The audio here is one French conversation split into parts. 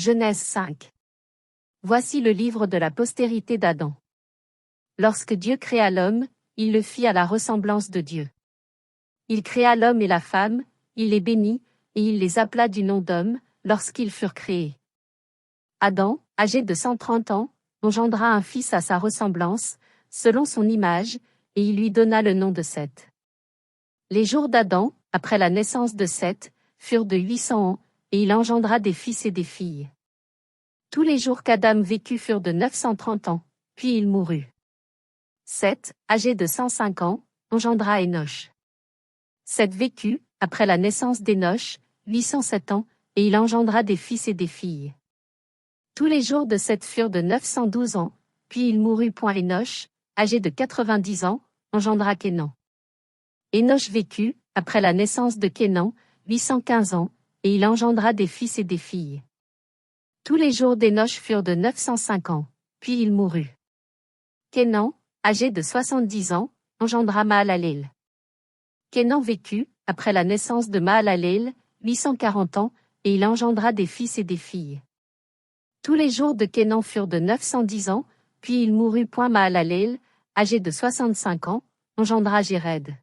Genèse 5. Voici le livre de la postérité d'Adam. Lorsque Dieu créa l'homme, il le fit à la ressemblance de Dieu. Il créa l'homme et la femme, il les bénit, et il les appela du nom d'homme, lorsqu'ils furent créés. Adam, âgé de 130 ans, engendra un fils à sa ressemblance, selon son image, et il lui donna le nom de Seth. Les jours d'Adam, après la naissance de Seth, furent de 800 ans, et il engendra des fils et des filles. Tous les jours qu'Adam vécut furent de 930 ans, puis il mourut. Seth, âgé de 105 ans, engendra Énoch. Seth vécut, après la naissance d'Énoch, 807 ans, et il engendra des fils et des filles. Tous les jours de Seth furent de 912 ans, puis il mourut. Énoch, âgé de 90 ans, engendra Kénan. Énoch vécut, après la naissance de Kénan, 815 ans, et il engendra des fils et des filles. Tous les jours d'Énoch furent de 905 ans, puis il mourut. Kénan, âgé de 70 ans, engendra Mahalaleel. Kénan vécut, après la naissance de Mahalaleel, 840 ans, et il engendra des fils et des filles. Tous les jours de Kénan furent de 910 ans, puis il mourut. Mahalaleel, âgé de 65 ans, engendra Jéred.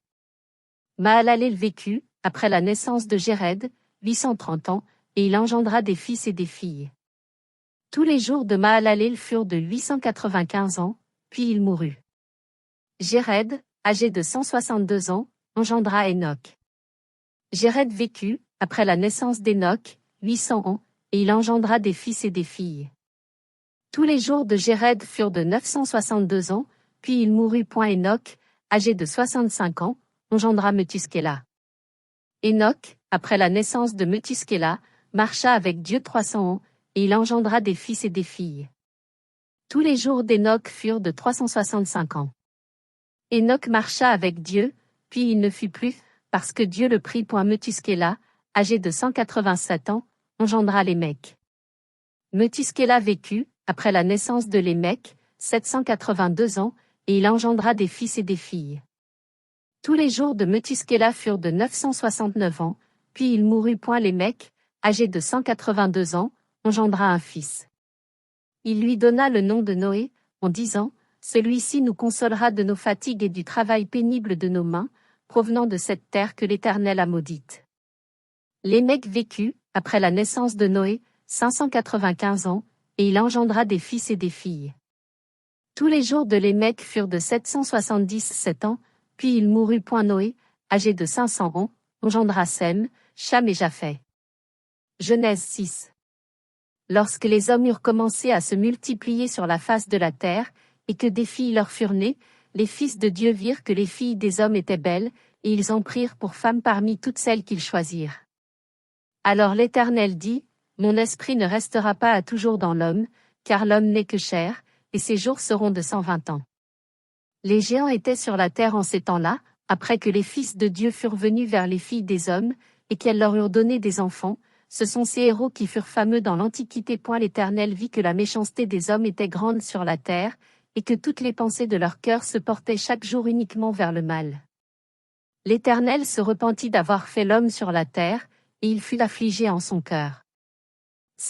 Mahalaleel vécut, après la naissance de Jéred, 830 ans, et il engendra des fils et des filles. Tous les jours de Mahalaleel furent de 895 ans, puis il mourut. Jéred, âgé de 162 ans, engendra Enoch. Jéred vécut, après la naissance d'Enoch, 800 ans, et il engendra des fils et des filles. Tous les jours de Jéred furent de 962 ans, puis il mourut. Enoch, âgé de 65 ans, engendra Methuskéla. Enoch, après la naissance de Methuskéla, marcha avec Dieu 300 ans, et il engendra des fils et des filles. Tous les jours d'Enoch furent de 365 ans. Enoch marcha avec Dieu, puis il ne fut plus, parce que Dieu le prit. Methuskéla, âgé de 187 ans, engendra Lémec. Methuskéla vécut, après la naissance de Lémec, 782 ans, et il engendra des fils et des filles. Tous les jours de Methuskéla furent de 969 ans, puis il mourut. Lémec, âgé de 182 ans, engendra un fils. Il lui donna le nom de Noé, en disant, « Celui-ci nous consolera de nos fatigues et du travail pénible de nos mains, provenant de cette terre que l'Éternel a maudite. » Lémec vécut, après la naissance de Noé, 595 ans, et il engendra des fils et des filles. Tous les jours de Lémec furent de 777 ans, puis il mourut. Noé, âgé de 500 ans, engendra Sem, Cham et Japheth. Genèse 6. Lorsque les hommes eurent commencé à se multiplier sur la face de la terre, et que des filles leur furent nées, les fils de Dieu virent que les filles des hommes étaient belles, et ils en prirent pour femmes parmi toutes celles qu'ils choisirent. Alors l'Éternel dit, « Mon esprit ne restera pas à toujours dans l'homme, car l'homme n'est que chair, et ses jours seront de 120 ans. » Les géants étaient sur la terre en ces temps-là, après que les fils de Dieu furent venus vers les filles des hommes, et qu'elles leur eurent donné des enfants. Ce sont ces héros qui furent fameux dans l'Antiquité. L'Éternel vit que la méchanceté des hommes était grande sur la terre, et que toutes les pensées de leur cœur se portaient chaque jour uniquement vers le mal. L'Éternel se repentit d'avoir fait l'homme sur la terre, et il fut affligé en son cœur.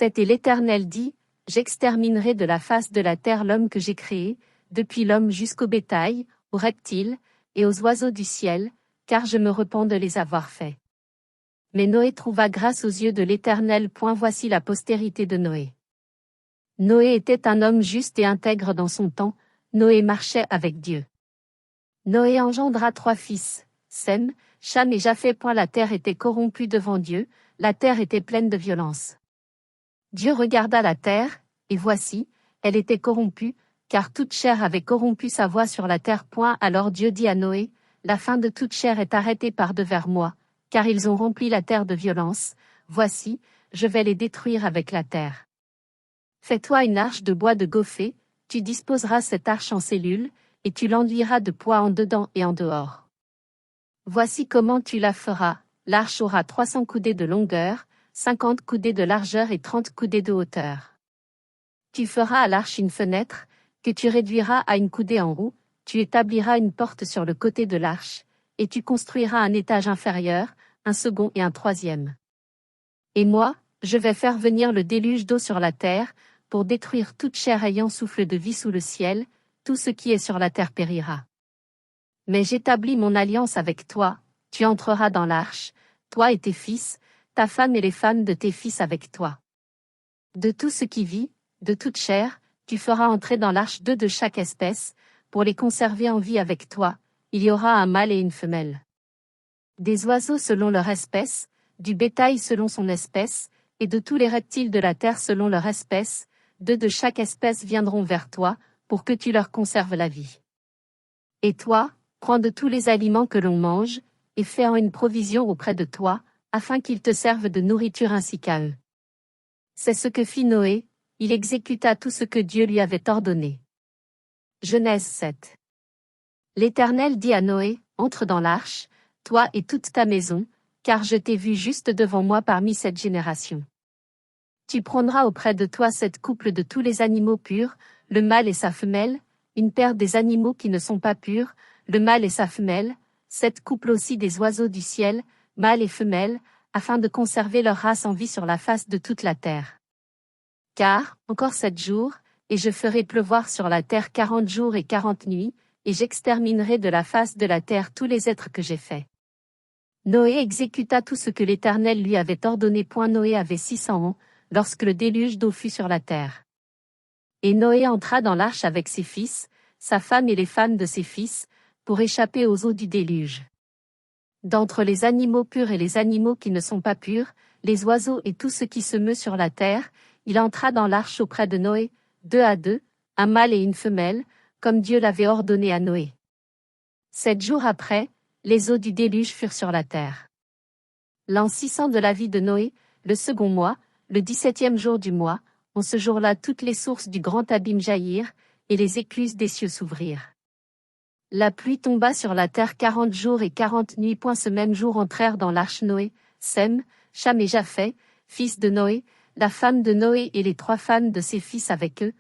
Et l'Éternel dit, « J'exterminerai de la face de la terre l'homme que j'ai créé, depuis l'homme jusqu'au bétail, aux reptiles, et aux oiseaux du ciel, car je me repens de les avoir faits. » Mais Noé trouva grâce aux yeux de l'Éternel. Voici la postérité de Noé. Noé était un homme juste et intègre dans son temps, Noé marchait avec Dieu. Noé engendra 3 fils, Sem, Cham et Japheth. La terre était corrompue devant Dieu, la terre était pleine de violence. Dieu regarda la terre, et voici, elle était corrompue, car toute chair avait corrompu sa voie sur la terre. Alors Dieu dit à Noé, « La fin de toute chair est arrêtée par devers moi, car ils ont rempli la terre de violence, voici, je vais les détruire avec la terre. Fais-toi une arche de bois de gophée, tu disposeras cette arche en cellules, et tu l'enduiras de poids en dedans et en dehors. Voici comment tu la feras, l'arche aura 300 coudées de longueur, 50 coudées de largeur et 30 coudées de hauteur. Tu feras à l'arche une fenêtre, que tu réduiras à une coudée en haut, tu établiras une porte sur le côté de l'arche, et tu construiras un étage inférieur, un second et un troisième. Et moi, Je vais faire venir le déluge d'eau sur la terre, pour détruire toute chair ayant souffle de vie sous le ciel, tout ce qui est sur la terre périra. Mais j'établis mon alliance avec toi, tu entreras dans l'arche, toi et tes fils, ta femme et les femmes de tes fils avec toi. De tout ce qui vit, de toute chair, tu feras entrer dans l'arche 2 de chaque espèce, pour les conserver en vie avec toi, il y aura un mâle et une femelle. Des oiseaux selon leur espèce, du bétail selon son espèce, et de tous les reptiles de la terre selon leur espèce, 2 de chaque espèce viendront vers toi, pour que tu leur conserves la vie. Et toi, prends de tous les aliments que l'on mange, et fais en une provision auprès de toi, afin qu'ils te servent de nourriture ainsi qu'à eux. C'est ce que fit Noé, il exécuta tout ce que Dieu lui avait ordonné. Genèse 7. L'Éternel dit à Noé, entre dans l'arche, toi et toute ta maison, car je t'ai vu juste devant moi parmi cette génération. Tu prendras auprès de toi 7 couples de tous les animaux purs, le mâle et sa femelle, une paire des animaux qui ne sont pas purs, le mâle et sa femelle, 7 couples aussi des oiseaux du ciel, mâle et femelle, afin de conserver leur race en vie sur la face de toute la terre. Car, encore 7 jours, et je ferai pleuvoir sur la terre 40 jours et 40 nuits, et j'exterminerai de la face de la terre tous les êtres que j'ai faits. Noé exécuta tout ce que l'Éternel lui avait ordonné. Noé avait 600 ans, lorsque le déluge d'eau fut sur la terre. Et Noé entra dans l'arche avec ses fils, sa femme et les femmes de ses fils, pour échapper aux eaux du déluge. D'entre les animaux purs et les animaux qui ne sont pas purs, les oiseaux et tout ce qui se meut sur la terre, il entra dans l'arche auprès de Noé, 2 à 2, un mâle et une femelle, comme Dieu l'avait ordonné à Noé. 7 jours après, les eaux du déluge furent sur la terre. L'an 600 de la vie de Noé, le second mois, le 17e jour du mois, en ce jour-là toutes les sources du grand abîme jaillirent, et les écluses des cieux s'ouvrirent. La pluie tomba sur la terre 40 jours et 40 nuits. Ce même jour entrèrent dans l'arche Noé, Sem, Cham et Japheth, fils de Noé, la femme de Noé et les 3 femmes de ses fils avec eux,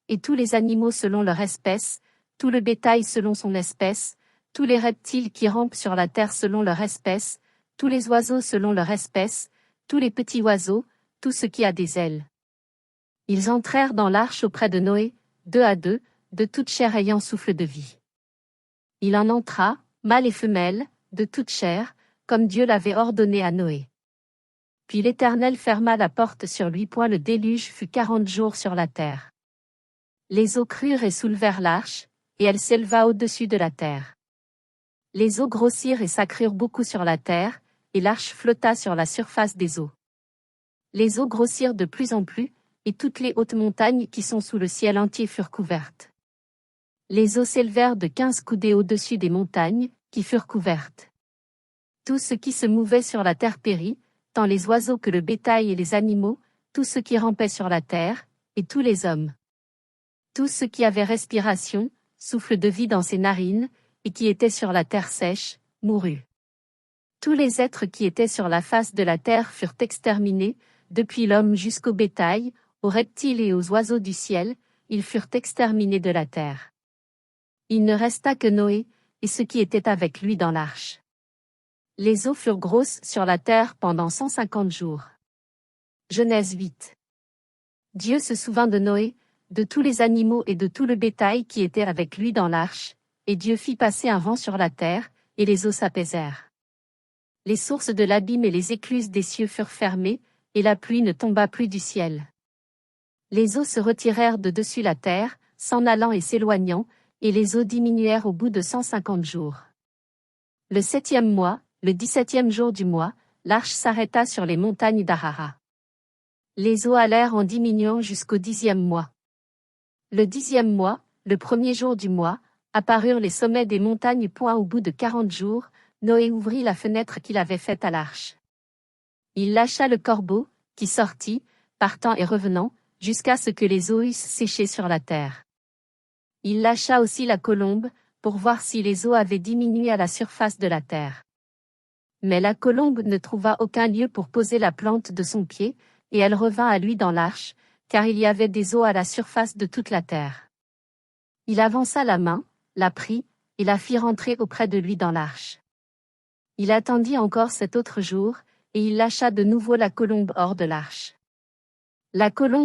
et tous les animaux selon leur espèce, tout le bétail selon son espèce, tous les reptiles qui rampent sur la terre selon leur espèce, tous les oiseaux selon leur espèce, tous les petits oiseaux, tout ce qui a des ailes. Ils entrèrent dans l'arche auprès de Noé, 2 à 2, de toute chair ayant souffle de vie. Il en entra, mâle et femelle, de toute chair, comme Dieu l'avait ordonné à Noé. Puis l'Éternel ferma la porte sur lui. Le déluge fut 40 jours sur la terre. Les eaux crurent et soulevèrent l'arche, et elle s'éleva au-dessus de la terre. Les eaux grossirent et s'accrurent beaucoup sur la terre, et l'arche flotta sur la surface des eaux. Les eaux grossirent de plus en plus, et toutes les hautes montagnes qui sont sous le ciel entier furent couvertes. Les eaux s'élevèrent de 15 coudées au-dessus des montagnes, qui furent couvertes. Tout ce qui se mouvait sur la terre périt, tant les oiseaux que le bétail et les animaux, tout ce qui rampait sur la terre, et tous les hommes. Tout ce qui avait respiration, souffle de vie dans ses narines, et qui était sur la terre sèche, mourut. Tous les êtres qui étaient sur la face de la terre furent exterminés, depuis l'homme jusqu'au bétail, aux reptiles et aux oiseaux du ciel, ils furent exterminés de la terre. Il ne resta que Noé, et ceux qui étaient avec lui dans l'arche. Les eaux furent grosses sur la terre pendant 150 jours. Genèse 8. Dieu se souvint de Noé, de tous les animaux et de tout le bétail qui était avec lui dans l'arche, et Dieu fit passer un vent sur la terre, et les eaux s'apaisèrent. Les sources de l'abîme et les écluses des cieux furent fermées, et la pluie ne tomba plus du ciel. Les eaux se retirèrent de dessus la terre, s'en allant et s'éloignant, et les eaux diminuèrent au bout de 150 jours. Le 7e mois, le 17e jour du mois, l'arche s'arrêta sur les montagnes d'Arara. Les eaux allèrent en diminuant jusqu'au 10e mois. Le 10e mois, le 1er jour du mois, apparurent les sommets des montagnes. Au bout de 40 jours, Noé ouvrit la fenêtre qu'il avait faite à l'arche. Il lâcha le corbeau, qui sortit, partant et revenant, jusqu'à ce que les eaux eussent séché sur la terre. Il lâcha aussi la colombe, pour voir si les eaux avaient diminué à la surface de la terre. Mais la colombe ne trouva aucun lieu pour poser la plante de son pied, et elle revint à lui dans l'arche, car il y avait des eaux à la surface de toute la terre. Il avança la main, la prit, et la fit rentrer auprès de lui dans l'arche. Il attendit encore 7 autres jours, et il lâcha de nouveau la colombe hors de l'arche. La colombe